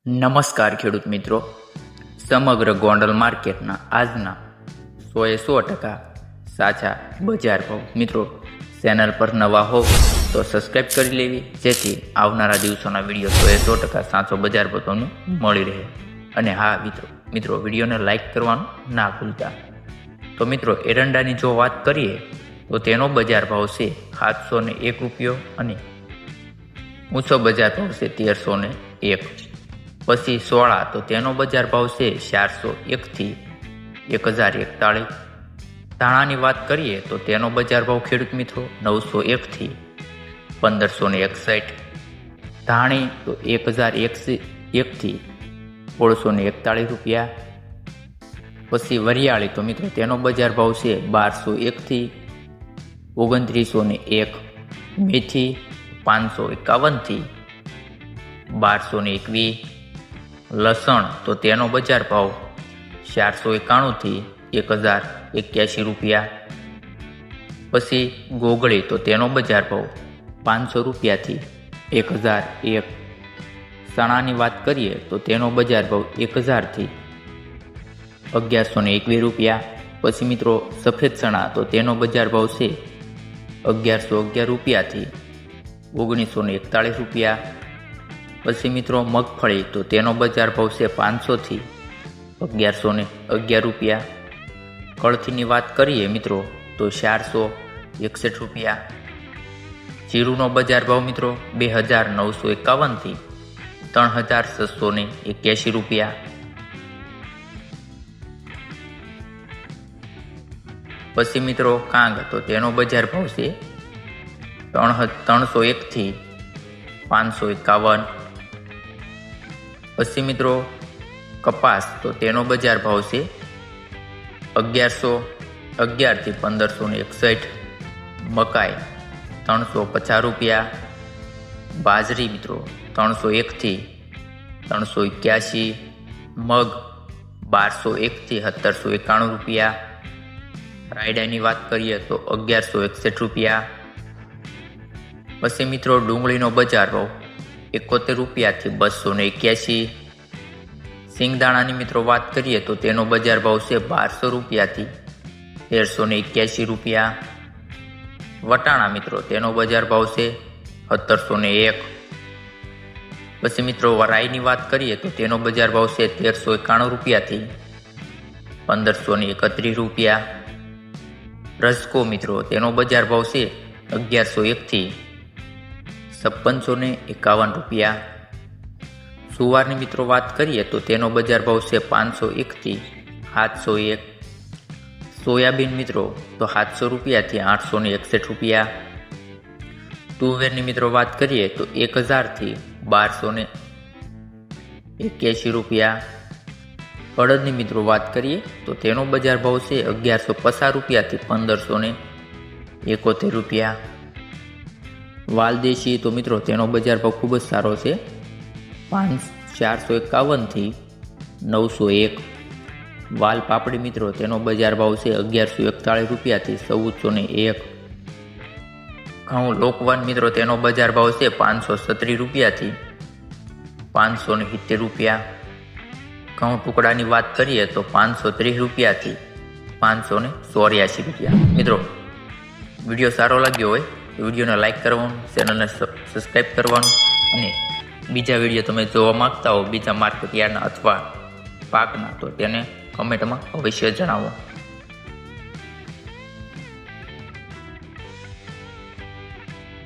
નમસ્કાર ખેડૂત મિત્રો, સમગ્ર ગોંડલ માર્કેટના આજના 100% સાચા બજાર ભાવ. મિત્રો, ચેનલ પર નવા હો તો સબસ્ક્રાઈબ કરી લેવી, જેથી આવનારા દિવસોના વિડીયો 100% સાચો બજાર ભાવ તમને મળી રહે. અને હા મિત્રો વિડીયોને લાઈક કરવાનું ના ભૂલતા. તો મિત્રો, એરંડાની જો વાત કરીએ તો તેનો બજાર ભાવ છે 701 રૂપિયો અને ઊંચો બજાર ભાવ છે 1301. પછી સોળા તો તેનો બજાર ભાવ છે 401 થી 1041. ધાણાની વાત કરીએ તો તેનો બજાર ભાવ ખેડૂત મિત્રો 901 થી 1561. ધાણી તો 1001 થી 1641 રૂપિયા. પછી વરિયાળી તો મિત્રો તેનો બજાર ભાવ છે 1201 થી 2901. મેથી 551 થી 1221. લસણ તો તેનો બજાર ભાવ 491 થી 1081 રૂપિયા. પછી ગોગળી તો તેનો બજાર ભાવ 500 રૂપિયાથી 1001. ચણાની વાત કરીએ તો તેનો બજાર ભાવ 1000 થી 1121 રૂપિયા. પછી મિત્રો સફેદ ચણા તો તેનો બજાર ભાવ છે 1111 રૂપિયાથી 1941 રૂપિયા. પછી મિત્રો મગફળી તો તેનો બજાર ભાવ છે 500 થી 1111 રૂપિયા. કળથીની વાત કરીએ મિત્રો તો 461 રૂપિયા. જીરુનો બજાર ભાવ મિત્રો 2951 થી 3681 રૂપિયા. પછી મિત્રો કાંગ તો તેનો બજાર ભાવ છે 301 થી 551. પછી મિત્રો કપાસ તો તેનો બજાર ભાવ છે 1111 થી 1561. મકાઈ 350 રૂપિયા. બાજરી મિત્રો 301 થી 381. મગ 1201 થી 1791 રૂપિયા. રાયડાની વાત કરીએ તો 1161 રૂપિયા. પછી મિત્રો ડુંગળીનો બજાર ભાવ 71 રૂપિયાથી 281. સિંગદાણાની મિત્રો વાત કરીએ તો તેનો બજાર ભાવ છે 1200 રૂપિયાથી 1381 રૂપિયા. વટાણા મિત્રો તેનો બજાર ભાવ છે 1701. પછી મિત્રો રાઈની વાત કરીએ તો તેનો બજાર ભાવ છે 1391 રૂપિયાથી 1531 રૂપિયા. રસકો મિત્રો તેનો બજાર ભાવ છે 1101 થી 5651 રૂપિયા. સુવારની મિત્રો વાત કરીએ તો તેનો બજાર ભાવ છે 501 થી 701. સોયાબીન મિત્રો તો 700 રૂપિયાથી 861 રૂપિયા. તુવેરની મિત્રો વાત કરીએ તો 1000 થી 1281 રૂપિયા. અડદની મિત્રો વાત કરીએ તો તેનો બજાર ભાવ છે 1150 રૂપિયાથી 1571 રૂપિયા. વાલદેશી તો મિત્રો તેનો બજાર ભાવ ખૂબ જ સારો છે, 451 થી 901. વાલ પાપડી મિત્રો તેનો બજાર ભાવ છે 1141 રૂપિયાથી 1401. ઘઉં લોકવન મિત્રો તેનો બજાર ભાવ છે 537 રૂપિયાથી 570 રૂપિયા. ઘઉં ટુકડાની વાત કરીએ તો 530 રૂપિયાથી 584 રૂપિયા. મિત્રો, વિડીયો સારો લાગ્યો હોય તો વિડીયોને લાઈક કરવાનું, ચેનલને સબસ્ક્રાઈબ કરવાનું અને બીજા વિડીયો તમે જોવા માંગતા હો બીજા માર્કેટ યાર્ડના અથવા પાકના તો તેને કમેન્ટમાં અવશ્ય જણાવો.